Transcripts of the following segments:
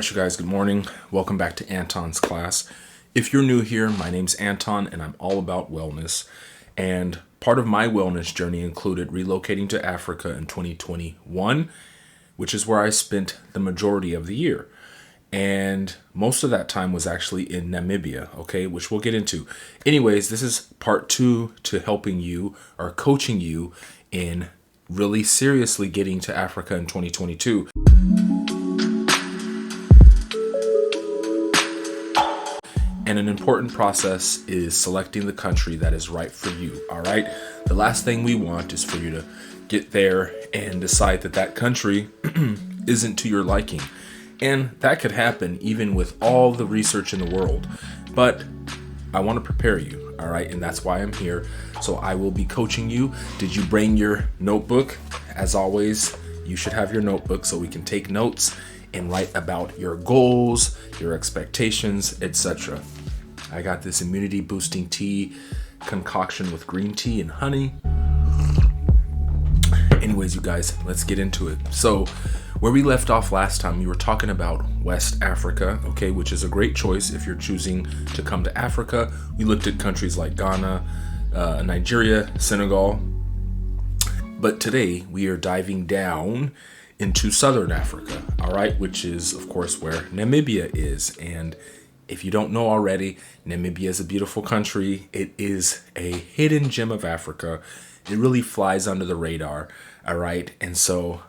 right, you guys, good morning. Welcome back to Anton's class. If you're new here, my name's Anton and I'm all about wellness. And part of my wellness journey included relocating to Africa in 2021, which is where I spent the majority of the year. And most of that time was actually in Namibia, okay, which we'll get into. Anyways, this is part 2 to helping you or coaching you in really seriously getting to Africa in 2022. And an important process is selecting the country that is right for you, all right? The last thing we want is for you to get there and decide that that country isn't to your liking. And that could happen even with all the research in the world. But I want to prepare you, all right? And that's why I'm here. So I will be coaching you. Did you bring your notebook? As always, you should have your notebook so we can take notes and write about your goals, your expectations, etc. I got this immunity boosting tea concoction with green tea and honey. Anyways, you guys, let's get into it. So where we left off last time, we were talking about West Africa, okay, which is a great choice if you're choosing to come to Africa. We looked at countries like Ghana, Nigeria, Senegal. But today we are diving down into Southern Africa, all right, which is, of course, where Namibia is. And if you don't know already, Namibia is a beautiful country. It is a hidden gem of Africa. It really flies under the radar, all right? And so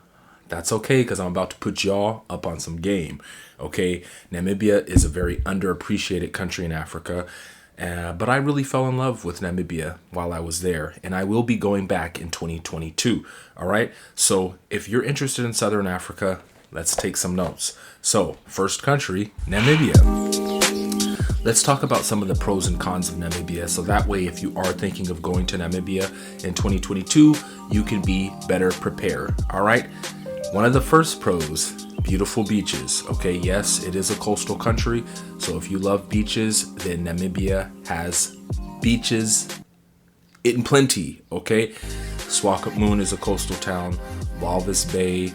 that's okay because I'm about to put y'all up on some game, okay? Namibia is a very underappreciated country in Africa, but I really fell in love with Namibia while I was there, and I will be going back in 2022, all right? So if you're interested in Southern Africa, let's take some notes. So first country, Namibia. Let's talk about some of the pros and cons of Namibia. So that way, if you are thinking of going to Namibia in 2022, you can be better prepared. All right. One of the first pros, beautiful beaches. Okay. Yes, it is a coastal country. So if you love beaches, then Namibia has beaches in plenty. Okay. Swakopmund is a coastal town, Walvis Bay,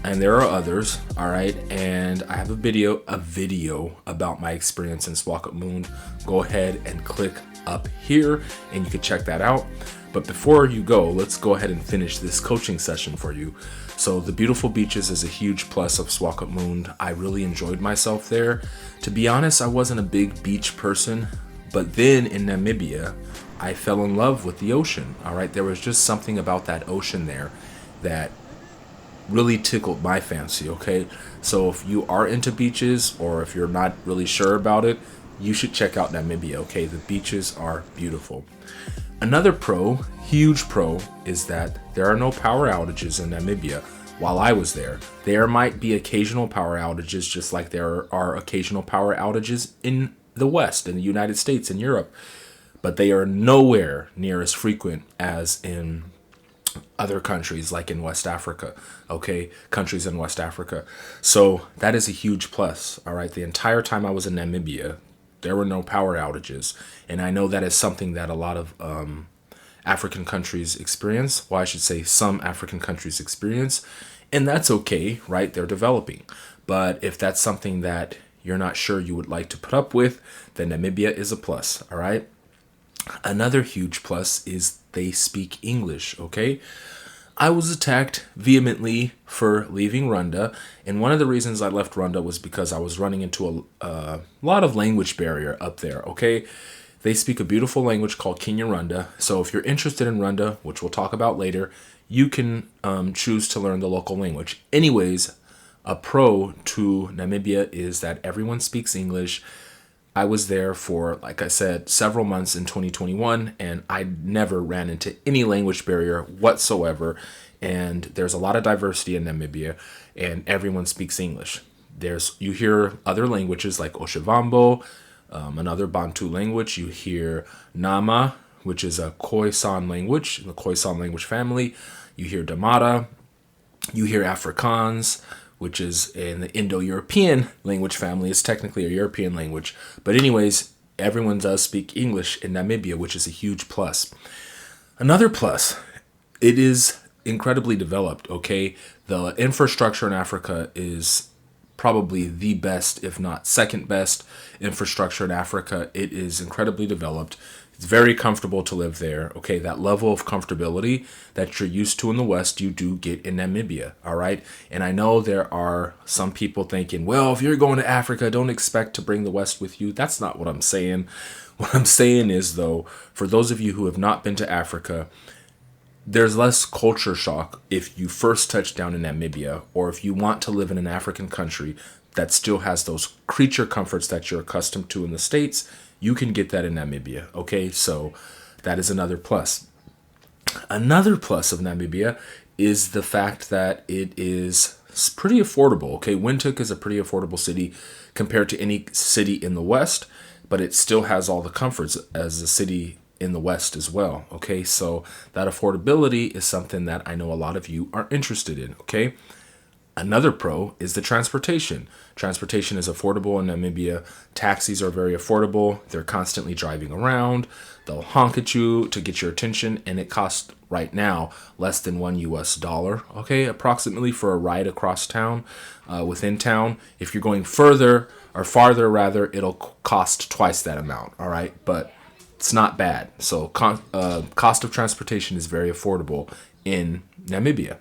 and there are others, all right? And I have a video about my experience in Swakopmund. Go ahead and click up here and you can check that out. But before you go, let's go ahead and finish this coaching session for you. So the beautiful beaches is a huge plus of Swakopmund. I really enjoyed myself there. To be honest, I wasn't a big beach person, but then in Namibia, I fell in love with the ocean, all right? There was just something about that ocean there that really tickled my fancy, okay? So if you are into beaches or if you're not really sure about it, you should check out Namibia, okay? The beaches are beautiful. Another pro, huge pro, is that there are no power outages in Namibia while I was there. There might be occasional power outages just like there are occasional power outages in the West, in the United States and Europe, but they are nowhere near as frequent as in other countries like in West Africa, okay? Countries in West Africa. So that is a huge plus, all right? The entire time I was in Namibia, there were no power outages. And I know that is something that a lot of African countries experience. Well, I should say some African countries experience. And that's okay, right? They're developing. But if that's something that you're not sure you would like to put up with, then Namibia is a plus, all right? Another huge plus is they speak English, okay? I was attacked vehemently for leaving Rwanda, and one of the reasons I left Rwanda was because I was running into a lot of language barrier up there, okay? They speak a beautiful language called Kinyarwanda, so if you're interested in Rwanda, which we'll talk about later, you can choose to learn the local language. Anyways, a pro to Namibia is that everyone speaks English. I was there for, like I said, several months in 2021, and I never ran into any language barrier whatsoever. And there's a lot of diversity in Namibia, and everyone speaks English. You hear other languages like Oshiwambo, another Bantu language. You hear Nama, which is a Khoisan language, the Khoisan language family. You hear Damara. You hear Afrikaans, which is in the Indo-European language family. It's technically a European language. But anyways, everyone does speak English in Namibia, which is a huge plus. Another plus, it is incredibly developed, okay? The infrastructure in Africa is probably the best, if not second best, infrastructure in Africa. It is incredibly developed. It's very comfortable to live there. Okay, that level of comfortability that you're used to in the West, you do get in Namibia. All right, and I know there are some people thinking, well, if you're going to Africa, don't expect to bring the West with you. That's not what I'm saying. What I'm saying is, though, for those of you who have not been to Africa, there's less culture shock if you first touch down in Namibia, or if you want to live in an African country that still has those creature comforts that you're accustomed to in the States. You can get that in Namibia. Okay, so that is another plus. Another plus of Namibia is the fact that it is pretty affordable. Okay, Windhoek is a pretty affordable city compared to any city in the West, but it still has all the comforts as a city in the West as well. Okay, so that affordability is something that I know a lot of you are interested in. Okay, another pro is the transportation. Transportation is affordable in Namibia. Taxis are very affordable. They're constantly driving around. They'll honk at you to get your attention, and it costs right now less than $1. Okay, approximately for a ride across town, within town. If you're going further or farther, rather, it'll cost twice that amount. All right, but it's not bad. So cost of transportation is very affordable in Namibia.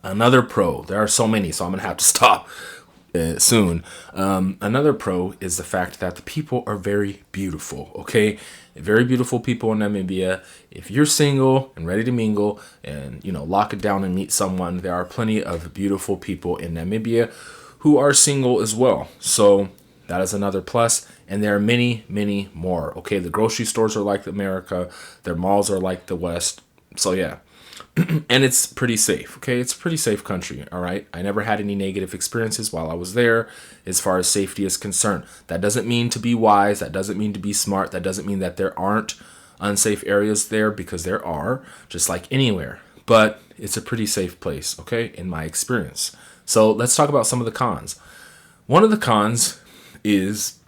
Another pro, there are so many, so I'm going to have to stop soon. Another pro is the fact that the people are very beautiful, okay? Very beautiful people in Namibia. If you're single and ready to mingle and, lock it down and meet someone, there are plenty of beautiful people in Namibia who are single as well. So that is another plus. And there are many, many more, okay? The grocery stores are like America. Their malls are like the West. So yeah. And it's pretty safe, okay? It's a pretty safe country, all right? I never had any negative experiences while I was there as far as safety is concerned. That doesn't mean to be wise. That doesn't mean to be smart. That doesn't mean that there aren't unsafe areas there, because there are, just like anywhere. But it's a pretty safe place, okay, in my experience. So let's talk about some of the cons. One of the cons is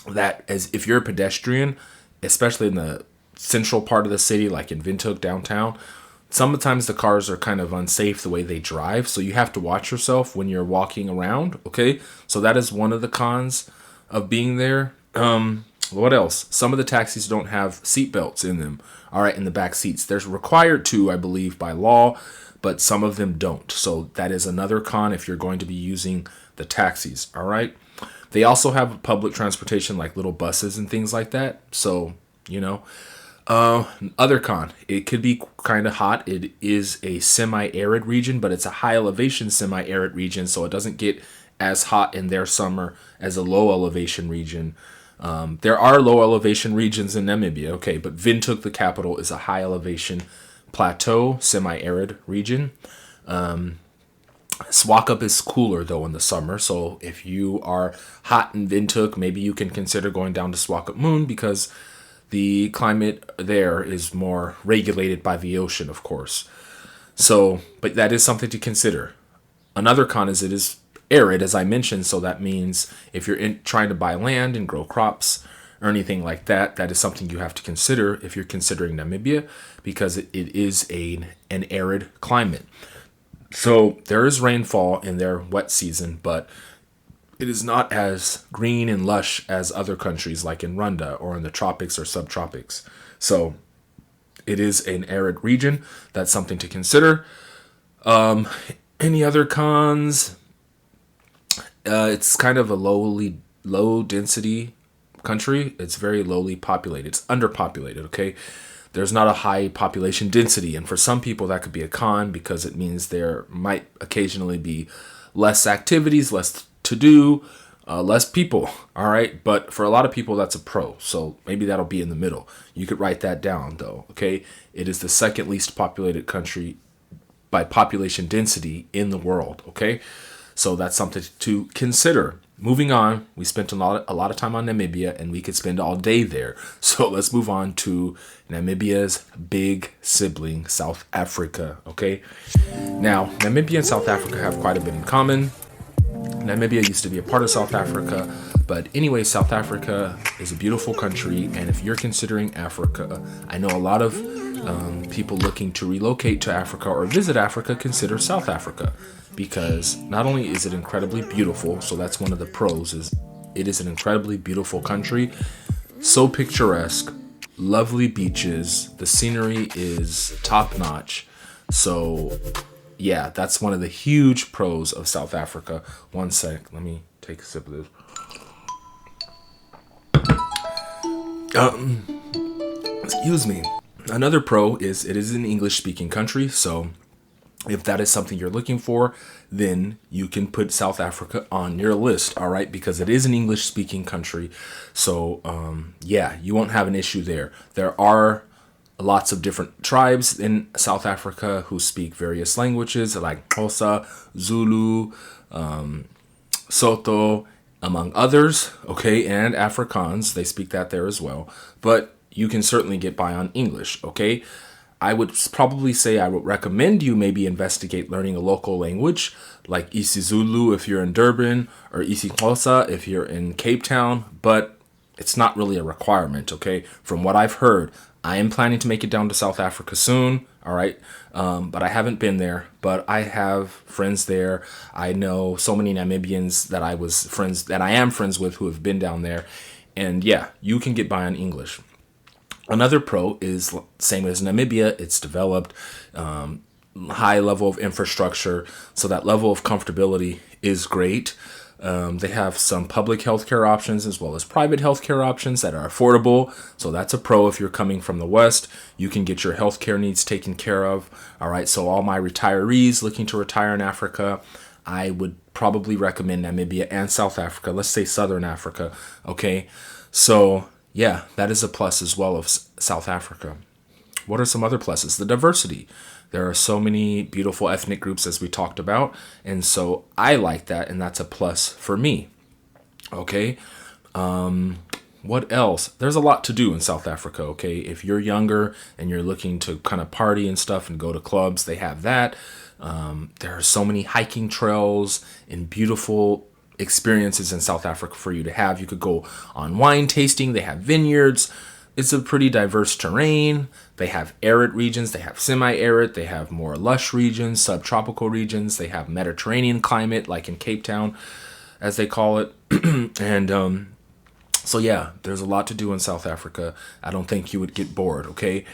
that as if you're a pedestrian, especially in the central part of the city, like in Windhoek downtown, sometimes the cars are kind of unsafe the way they drive, so you have to watch yourself when you're walking around, okay? So that is one of the cons of being there. What else? Some of the taxis don't have seat belts in them, all right, in the back seats. They're required to, I believe, by law, but some of them don't. So that is another con if you're going to be using the taxis, all right? They also have public transportation like little buses and things like that, so, other con, it could be kind of hot. It is a semi-arid region, but it's a high elevation semi-arid region, so it doesn't get as hot in their summer as a low elevation region. There are low elevation regions in Namibia, okay, but Windhoek, the capital, is a high elevation plateau semi-arid region. Swakop is cooler though in the summer, so if you are hot in Windhoek, maybe you can consider going down to Swakopmund, because the climate there is more regulated by the ocean, of course. So, but that is something to consider. Another con is it is arid, as I mentioned, so that means if you're trying to buy land and grow crops or anything like that, that is something you have to consider if you're considering Namibia, because it is an arid climate. So there is rainfall in their wet season, but it is not as green and lush as other countries like in Rwanda or in the tropics or subtropics. So it is an arid region. That's something to consider. Any other cons? It's kind of a low density country. It's very lowly populated. It's underpopulated, okay? There's not a high population density. And for some people, that could be a con, because it means there might occasionally be less activities, less to do, less people, all right? But for a lot of people, that's a pro. So maybe that'll be in the middle. You could write that down, though, okay? It is the second least populated country by population density in the world, okay? So that's something to consider. Moving on, we spent a lot of time on Namibia, and we could spend all day there. So let's move on to Namibia's big sibling, South Africa, okay? Now, Namibia and South Africa have quite a bit in common. Namibia used to be a part of South Africa, but anyway, South Africa is a beautiful country, and if you're considering Africa, I know a lot of people looking to relocate to Africa or visit Africa consider South Africa, because not only is it incredibly beautiful, so that's one of the pros, is it is an incredibly beautiful country, so picturesque, lovely beaches, the scenery is top notch. So yeah, that's one of the huge pros of South Africa. One sec, let me take a sip of this. Excuse me. Another pro is it is an English speaking country, so if that is something you're looking for, then you can put South Africa on your list, all right? Because it is an English speaking country. So, yeah, you won't have an issue there. There are lots of different tribes in South Africa who speak various languages like Xhosa, Zulu, Soto, among others, okay? And Afrikaans, they speak that there as well. But you can certainly get by on English, okay? I would probably say I would recommend you maybe investigate learning a local language like isiZulu if you're in Durban or isiXhosa if you're in Cape Town, but it's not really a requirement, okay? From what I've heard, I am planning to make it down to South Africa soon, all right? But I haven't been there, but I have friends there. I know so many Namibians that I am friends with who have been down there. And yeah, you can get by on English. Another pro is same as Namibia. It's developed, high level of infrastructure, so that level of comfortability is great. They have some public healthcare options as well as private healthcare options that are affordable. So that's a pro if you're coming from the West. You can get your healthcare needs taken care of. All right. So all my retirees looking to retire in Africa, I would probably recommend Namibia and South Africa. Let's say Southern Africa. Okay. So yeah, that is a plus as well of South Africa. What are some other pluses? The diversity. There are so many beautiful ethnic groups as we talked about. And so I like that. And that's a plus for me. Okay. What else? There's a lot to do in South Africa. Okay. If you're younger and you're looking to kind of party and stuff and go to clubs, they have that. There are so many hiking trails and beautiful experiences in South Africa for you to have. You could go on wine tasting. They have vineyards. It's a pretty diverse terrain. They have arid regions. They have semi-arid. They have more lush regions, subtropical regions. They have Mediterranean climate, like in Cape Town, as they call it. And so, yeah, there's a lot to do in South Africa. I don't think you would get bored, okay?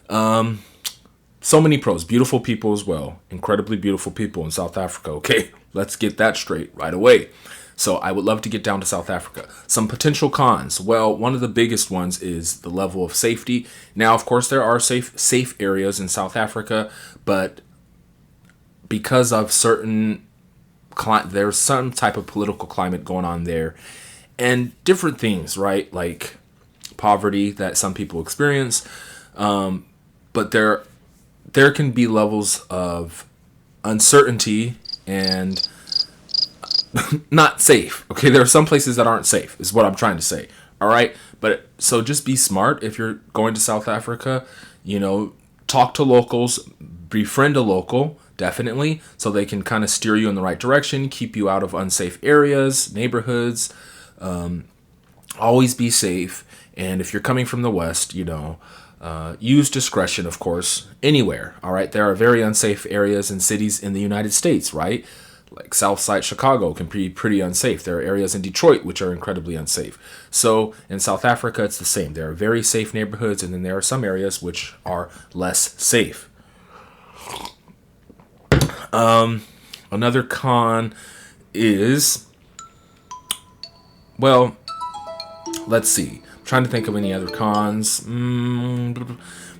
So many pros. Beautiful people as well. Incredibly beautiful people in South Africa, okay? Let's get that straight right away. So I would love to get down to South Africa. Some potential cons. Well, one of the biggest ones is the level of safety. Now, of course, there are safe areas in South Africa, but because of there's some type of political climate going on there and different things, right? Like poverty that some people experience. But there can be levels of uncertainty and not safe. Okay, there are some places that aren't safe, is what I'm trying to say. All right, but so just be smart if you're going to South Africa. Talk to locals, befriend a local, definitely, so they can kind of steer you in the right direction, keep you out of unsafe areas, neighborhoods. Always be safe, and if you're coming from the West, use discretion, of course, anywhere. All right, there are very unsafe areas and cities in the United States, right? Like Southside Chicago can be pretty unsafe. There are areas in Detroit which are incredibly unsafe. So in South Africa, it's the same. There are very safe neighborhoods, and then there are some areas which are less safe. Another con is, well, let's see. I'm trying to think of any other cons.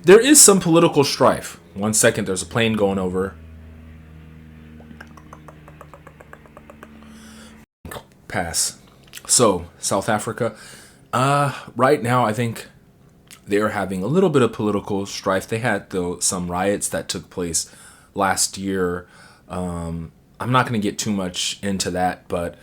There is some political strife. One second, there's a plane going over. Pass. So, South Africa. Right now, I think they're having a little bit of political strife. They had some riots that took place last year. I'm not going to get too much into that, but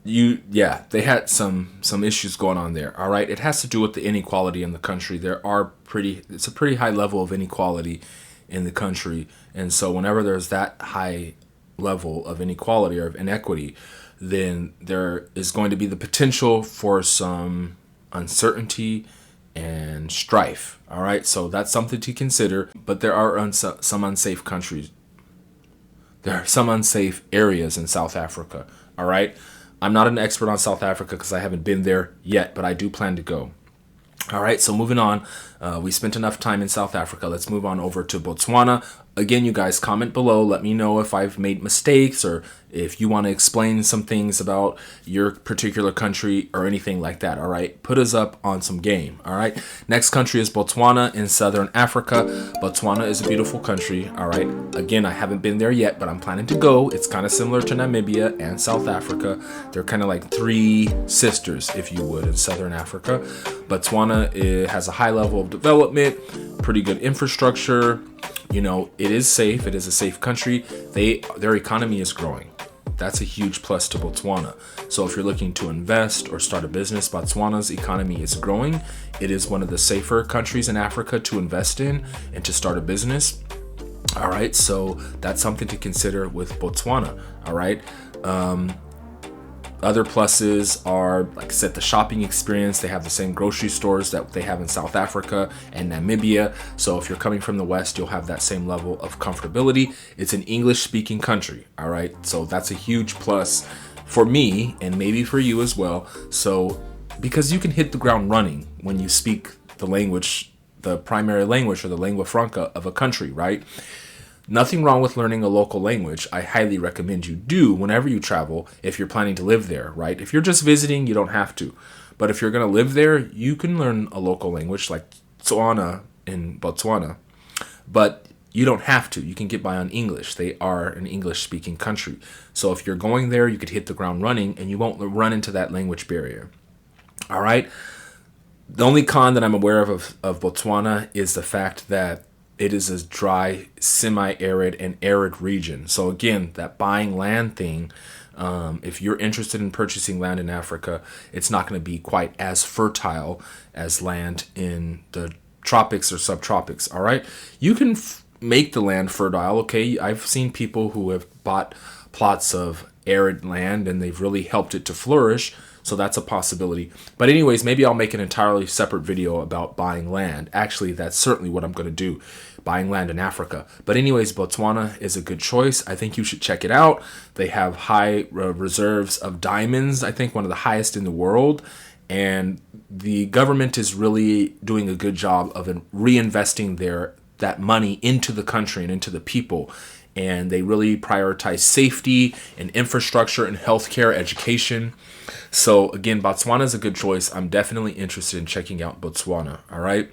they had some issues going on there. All right, it has to do with the inequality in the country. It's a pretty high level of inequality in the country, and so whenever there's that high level of inequality or of inequity, then there is going to be the potential for some uncertainty and strife. All right, so that's something to consider. But there are some unsafe countries. There are some unsafe areas in South Africa. All right, I'm not an expert on South Africa because I haven't been there yet, but I do plan to go. All right, so moving on, we spent enough time in South Africa. Let's move on over to Botswana. Again, you guys comment below. Let me know if I've made mistakes or if you want to explain some things about your particular country or anything like that. All right, put us up on some game. All right, next country is Botswana in Southern Africa. Botswana is a beautiful country. All right, again, I haven't been there yet, but I'm planning to go. It's kind of similar to Namibia and South Africa. They're kind of like three sisters, if you would, in Southern Africa. Botswana has a high level of development, pretty good infrastructure. You know, it is safe. It is a safe country. Their economy is growing. That's a huge plus to Botswana. So if you're looking to invest or start a business, Botswana's economy is growing. It is one of the safer countries in Africa to invest in and to start a business. All right, so that's something to consider with Botswana. All right. Other pluses are, like I said, the shopping experience. They have the same grocery stores that they have in South Africa and Namibia. So if you're coming from the West, you'll have that same level of comfortability. It's an English-speaking country, all right? So that's a huge plus for me and maybe for you as well. So because you can hit the ground running when you speak the language, the primary language or the lingua franca of a country, right? Nothing wrong with learning a local language. I highly recommend you do whenever you travel if you're planning to live there, right? If you're just visiting, you don't have to. But if you're going to live there, you can learn a local language like Tswana in Botswana. But you don't have to. You can get by on English. They are an English-speaking country. So if you're going there, you could hit the ground running and you won't run into that language barrier. All right? The only con that I'm aware of Botswana is the fact that it is a dry, semi-arid, and arid region. So again, that buying land thing, if you're interested in purchasing land in Africa, it's not going to be quite as fertile as land in the tropics or subtropics, all right? You can make the land fertile, okay? I've seen people who have bought plots of arid land and they've really helped it to flourish. So that's a possibility. But anyways, maybe I'll make an entirely separate video about buying land. Actually, that's certainly what I'm going to do, buying land in Africa. But anyways, Botswana is a good choice. I think you should check it out. They have high reserves of diamonds, I think one of the highest in the world. And the government is really doing a good job of reinvesting that money into the country and into the people. And they really prioritize safety and infrastructure and healthcare, education. So again, Botswana is a good choice. I'm definitely interested in checking out Botswana. All right.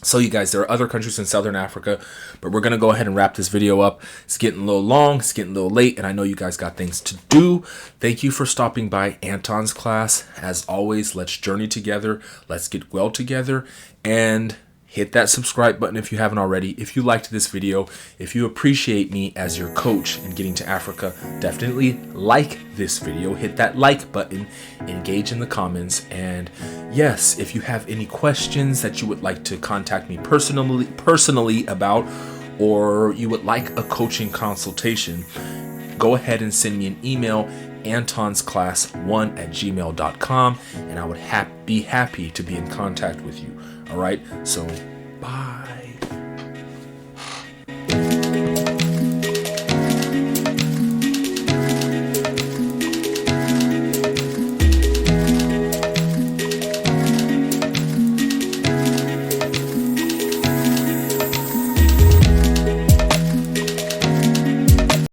So you guys, there are other countries in Southern Africa, but we're going to go ahead and wrap this video up. It's getting a little long. It's getting a little late, and I know you guys got things to do. Thank you for stopping by Anton's class. As always, let's journey together. Let's get well together, and hit that subscribe button if you haven't already. If you liked this video, if you appreciate me as your coach in getting to Africa, definitely like this video. Hit that like button, engage in the comments, and yes, if you have any questions that you would like to contact me personally about, or you would like a coaching consultation, go ahead and send me an email, antonsclass1@gmail.com, and I would be happy to be in contact with you. All right, so bye.